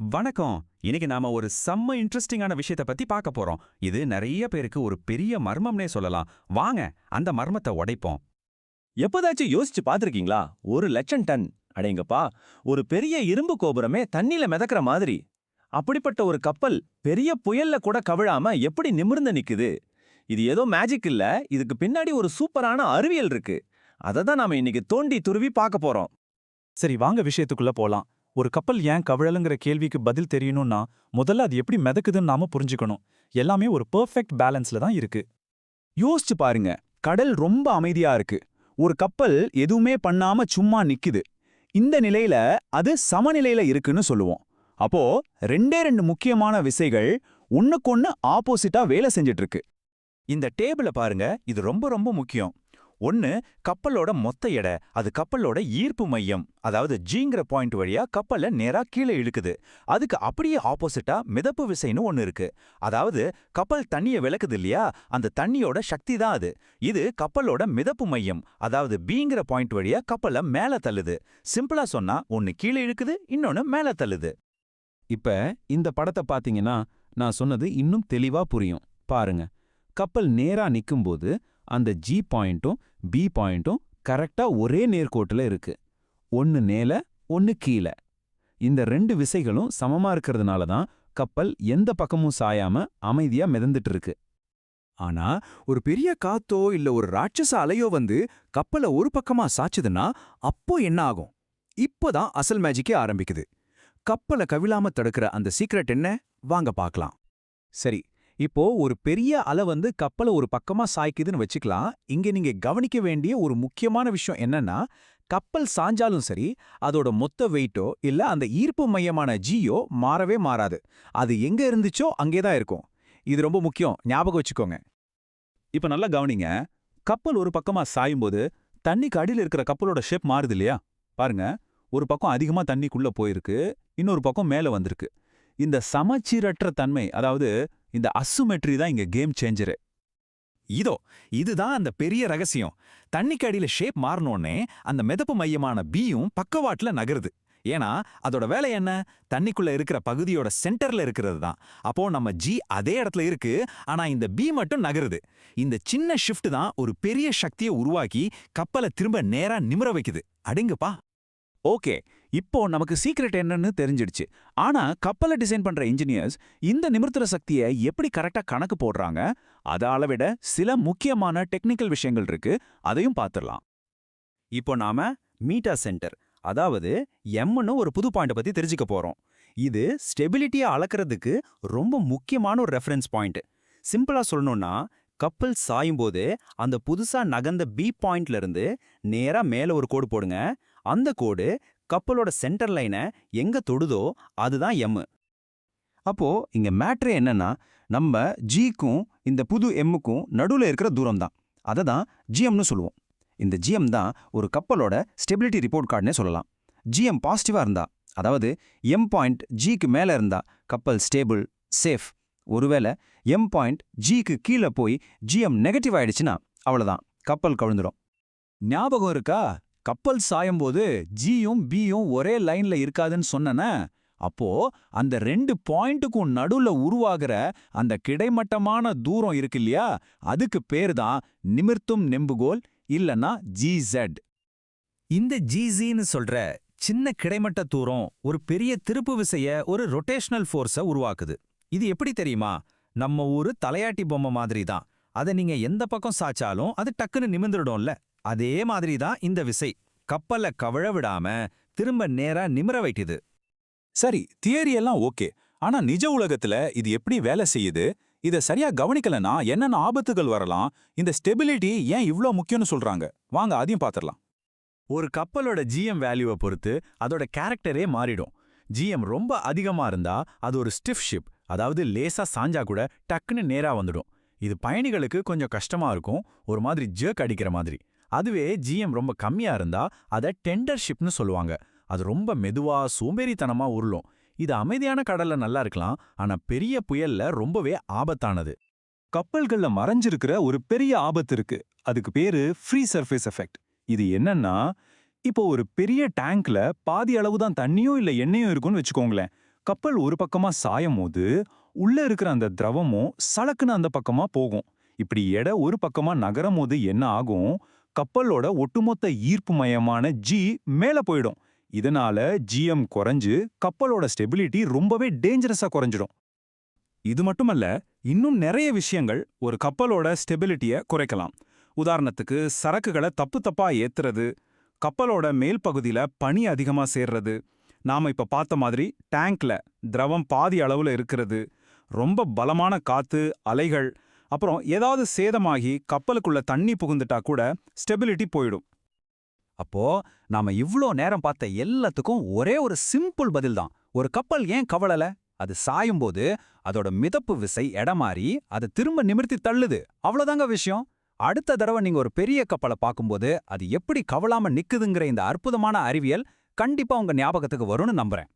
வணக்கம். இன்னைக்கு நாம ஒரு செம்ம இன்ட்ரெஸ்டிங்கான விஷயத்த பத்தி பார்க்க போறோம். இது நிறைய பேருக்கு ஒரு பெரிய மர்மம்னே சொல்லலாம். வாங்க அந்த மர்மத்தை உடைப்போம். எப்போதாச்சும் யோசிச்சு பார்த்திருக்கீங்களா? 1,00,000 டன் அடேங்கப்பா! ஒரு பெரிய இரும்பு கோபுரமே தண்ணில மிதக்கிற மாதிரி. அப்படிப்பட்ட ஒரு கப்பல் பெரிய புயல்ல கூட கவிழாம எப்படி நிமிர்ந்து நிக்குது? இது ஏதோ மேஜிக் இல்ல. இதுக்கு பின்னாடி ஒரு சூப்பரான அறிவியல் இருக்கு. அத தான் நாம இன்னைக்கு தோண்டி துருவி பார்க்க போறோம். சரி வாங்க விஷயத்துக்குள்ள போலாம். ஒரு கப்பல் ஏன் கவிழலுங்கிற கேள்விக்கு பதில் தெரியணும்னா, முதல்ல அது எப்படி மிதக்குதுன்னு நாம புரிஞ்சுக்கணும். எல்லாமே ஒரு பெர்ஃபெக்ட் பேலன்ஸ்ல தான் இருக்கு. யோசிச்சு பாருங்க. கடல் ரொம்ப அமைதியா இருக்கு. ஒரு கப்பல் எதுவுமே பண்ணாம சும்மா நிக்குது. இந்த நிலையில அது சமநிலையில இருக்குன்னு சொல்லுவோம். அப்போ ரெண்டே ரெண்டு முக்கியமான விசைகள் ஒண்ணுக்கொண்ணு ஆப்போசிட்டா வேலை செஞ்சுட்டு இருக்கு. இந்த டேபிள பாருங்க, இது ரொம்ப ரொம்ப முக்கியம். ஒன்னு கப்பலோட மொத்த எடை, அது கப்பலோட ஈர்ப்பு மையம், அதாவது ஜிங்கிற பாயிண்ட் வழியா கப்பலை நேரா கீழே இழுக்குது. அதுக்கு அப்படியே ஆப்போசிட்டா மிதப்பு விசைன்னு ஒன்னு இருக்கு. அதாவது கப்பல் தண்ணியை விளக்குது இல்லையா, அந்த தண்ணியோட சக்தி தான் அது. இது கப்பலோட மிதப்பு மையம், அதாவது பிங்கிற பாயிண்ட் வழியா கப்பலை மேல தள்ளுது. சிம்பிளா சொன்னா ஒன்னு கீழே இழுக்குது, இன்னொன்னு மேல தள்ளுது. இப்ப இந்த படத்தை பாத்தீங்கன்னா நான் சொன்னது இன்னும் தெளிவா புரியும். பாருங்க, கப்பல் நேரா நிக்கும்போது அந்த ஜி பாயிண்ட்டும் பி பாயிண்ட்டும் கரெக்டா ஒரே நேர்கோட்டுல இருக்கு. ஒன்னு மேல ஒன்னு கீழே. இந்த ரெண்டு விசைகளும் சமமா இருக்கிறதுனால தான் கப்பல் எந்த பக்கமும் சாயாம அமைதியா மிதந்துட்டு இருக்கு. ஆனா ஒரு பெரிய காத்தோ இல்ல ஒரு ராட்சச அலையோ வந்து கப்பலை ஒரு பக்கமா சாச்சுதுன்னா அப்போ என்ன ஆகும்? இப்போதான் அசல் மேஜிக்கே ஆரம்பிக்குது. கப்பலை கவிழாம தடுக்கிற அந்த சீக்ரெட் என்ன? வாங்க பார்க்கலாம். சரி, இப்போ ஒரு பெரிய அலை வந்து கப்பலை ஒரு பக்கமா சாய்க்குதுன்னு வச்சுக்கலாம். இங்க நீங்க கவனிக்க வேண்டிய ஒரு முக்கியமான விஷயம் என்னன்னா, கப்பல் சாஞ்சாலும் சரி, அதோட மொத்த வெயிட்டோ இல்ல அந்த ஈர்ப்பு மையமான ஜியோ மாறவே மாறாது. அது எங்க இருந்துச்சோ அங்கே தான் இருக்கும். இது ரொம்ப முக்கியம், ஞாபகம் வச்சுக்கோங்க. இப்ப நல்லா கவனிங்க. கப்பல் ஒரு பக்கமா சாயும்போது தண்ணிக்கு அடியில இருக்கிற கப்பலோட ஷேப் மாறுது இல்லையா? பாருங்க, ஒரு பக்கம் அதிகமா தண்ணிக்குள்ள போயிருக்கு, இன்னொரு பக்கம் மேல வந்திருக்கு. இந்த சமச்சீரற்ற தன்மை, அதாவது இந்த அசுமெட்ரி தான் இங்க கேம் சேஞ்சரு. இதுதான் அந்த பெரிய ரகசியம். தண்ணிக்கு அடியில ஷேப் மாறனோடனே அந்த மிதப்பு மையமான பியும் பக்கவாட்டுல நகருது. ஏன்னா அதோட வேலை என்ன? தண்ணிக்குள்ள இருக்கிற பகுதியோட சென்டர்ல இருக்கிறது தான். அப்போ நம்ம ஜி அதே இடத்துல இருக்கு, ஆனா இந்த பி மட்டும் நகருது. இந்த சின்ன ஷிஃப்ட் தான் ஒரு பெரிய சக்தியை உருவாக்கி கப்பலை திரும்ப நேரா நிமிர வைக்குது. அடேங்கப்பா! ஓகே, இப்போ நமக்கு சீக்ரெட் என்னன்னு தெரிஞ்சிடுச்சு. ஆனா கப்பலை டிசைன் பண்ற இன்ஜினியர்ஸ் இந்த நிமிர்த்துற சக்தியை எப்படி கரெக்டா கணக்கு போடுறாங்க? அதை அளவிட சில முக்கியமான டெக்னிக்கல் விஷயங்கள் இருக்கு. அதையும் பார்த்துடலாம். இப்போ நாம மீட்டா சென்டர், அதாவது எம்னு ஒரு புது பாயிண்ட் பத்தி தெரிஞ்சுக்க போறோம். இது ஸ்டெபிலிட்டியை அளக்கிறதுக்கு ரொம்ப முக்கியமான ஒரு ரெஃபரன்ஸ் பாயிண்ட். சிம்பிளா சொல்லணும்னா, கப்பல் சாயும்போது அந்த புதுசா நகர்ந்த பி பாயிண்ட்ல இருந்து நேரா மேல ஒரு கோடு போடுங்க. அந்த கோடு கப்பலோட சென்டர் லைனை எங்க தொடுதோ அதுதான் எம். அப்போ இங்க மேட்ரே என்னன்னா, நம்ம ஜிக்கும் இந்த புது எம்முக்கும் நடுவுல இருக்கிற தூரம் தான். அதை தான் ஜிஎம்னு சொல்லுவோம். இந்த ஜிஎம் தான் ஒரு கப்பலோட ஸ்டெபிலிட்டி ரிப்போர்ட் கார்டுனே சொல்லலாம். ஜிஎம் பாசிட்டிவா இருந்தா, அதாவது எம் பாயிண்ட் ஜிக்கு மேல இருந்தா கப்பல் ஸ்டேபிள், சேஃப். ஒருவேளை எம் பாயிண்ட் ஜிக்கு கீழே போய் ஜிஎம் நெகட்டிவ் ஆயிடுச்சுன்னா அவ்வளவுதான், கப்பல் கவிழ்ந்துடும். ஞாபகம் இருக்கா? கப்பல் சாயும்போது ஜியும் பியும் ஒரே லைன்ல இருக்காதுன்னு சொன்னன. அப்போ அந்த ரெண்டு பாயிண்ட்டுக்கும் நடுவுல உருவாகிற அந்த கிடைமட்டமான தூரம் இருக்கு இல்லையா, அதுக்கு பேரு தான் நிமிர்த்தும் நெம்புகோல், இல்லனா ஜிசெட். இந்த ஜிசின்னு சொல்ற சின்ன கிடைமட்ட தூரம் ஒரு பெரிய திருப்பு விசைய, ஒரு ரொட்டேஷனல் ஃபோர்ஸை உருவாக்குது. இது எப்படி தெரியுமா? நம்ம ஊரு தலையாட்டி பொம்மை மாதிரி தான். அதை நீங்க எந்த பக்கம் சாச்சாலும் அது டக்குன்னு நிமிர்ந்துடும்ல. அதே மாதிரி தான் இந்த விசை கப்பலை கவழ விடாம திரும்ப நேரா நிமிர வைக்குது. சரி, தியரி எல்லாம் ஓகே. ஆனா நிஜ உலகத்துல இது எப்படி வேலை செய்யுது? இத சரியா கவனிக்கலனா என்னென்ன ஆபத்துகள் வரலாம்? இந்த ஸ்டெபிலிட்டி ஏன் இவ்ளோ முக்கியம்னு சொல்றாங்க? வாங்க அதையும் பாத்திரலாம். ஒரு கப்பலோட ஜிஎம் வேல்யூவை பொறுத்து அதோட கேரக்டரே மாறிடும். ஜிஎம் ரொம்ப அதிகமா இருந்தா அது ஒரு ஸ்டிஃப் ஷிப், அதாவது லேசா சாஞ்சா கூட டக்குன்னு நேரா வந்துடும். இது பயணிகளுக்கு கொஞ்சம் கஷ்டமா இருக்கும், ஒரு மாதிரி ஜர்க் அடிக்கிற மாதிரி. அதுவே ஜிஎம் ரொம்ப கம்மியா இருந்தா அதை டெண்டர் ஷிப்னு சொல்லுவாங்க. அது ரொம்ப மெதுவா சோம்பேறித்தனமா உருளும். இது அமைதியான கடல்ல நல்லா இருக்கலாம், ஆனா பெரிய புயல்ல ரொம்பவே ஆபத்தானது. கப்பல்கள்ல மறைஞ்சிருக்கிற ஒரு பெரிய ஆபத்து இருக்கு. அதுக்கு பேரு ஃப்ரீ சர்ஃபேஸ் எஃபெக்ட். இது என்னன்னா, இப்போ ஒரு பெரிய டேங்க்ல பாதி அளவு தான் தண்ணியும் இல்ல எண்ணெயும் இருக்கும்னு வச்சுக்கோங்களேன். கப்பல் ஒரு பக்கமா சாயும் போது உள்ள இருக்கிற அந்த திரவமும் சலக்குன்னு அந்த பக்கமா போகும். இப்படி எடை ஒரு பக்கமா நகரும் போது என்ன ஆகும், கப்பலோட ஒட்டுமொத்த ஈர்ப்பு மையமான ஜி மேல போயிடும். இதனால ஜிஎம் குறைஞ்சு கப்பலோட ஸ்டெபிலிட்டி ரொம்பவே டேஞ்சரஸா குறைஞ்சிடும். இது மட்டுமல்ல, இன்னும் நிறைய விஷயங்கள் ஒரு கப்பலோட ஸ்டெபிலிட்டிய குறைக்கலாம். உதாரணத்துக்கு சரக்குகளை தப்பு தப்பா ஏத்துறது, கப்பலோட மேல் பகுதியில பனி அதிகமா சேர்றது, நாம இப்ப பார்த்த மாதிரி டேங்க்ல திரவம் பாதி அளவுல இருக்கிறது, ரொம்ப பலமான காத்து, அலைகள், அப்புறம் ஏதாவது சேதமாகி கப்பலுக்குள்ள தண்ணி புகுந்துட்டா கூட ஸ்டெபிலிட்டி போயிடும். அப்போ நாம இவ்ளோ நேரம் பார்த்த எல்லாத்துக்கும் ஒரே ஒரு சிம்பிள் பதில் தான். ஒரு கப்பல் ஏன் கவலல? அது சாயும்போது அதோட மிதப்பு விசை எடமாறி அதை திரும்ப நிமிர்த்தி தள்ளுது. அவ்வளோதாங்க விஷயம். அடுத்த தடவை நீங்க ஒரு பெரிய கப்பலை பார்க்கும்போது அது எப்படி கவலாம நிக்குதுங்கிற இந்த அற்புதமான அறிவியல் கண்டிப்பா உங்க ஞாபகத்துக்கு வரும்னு நம்புறேன்.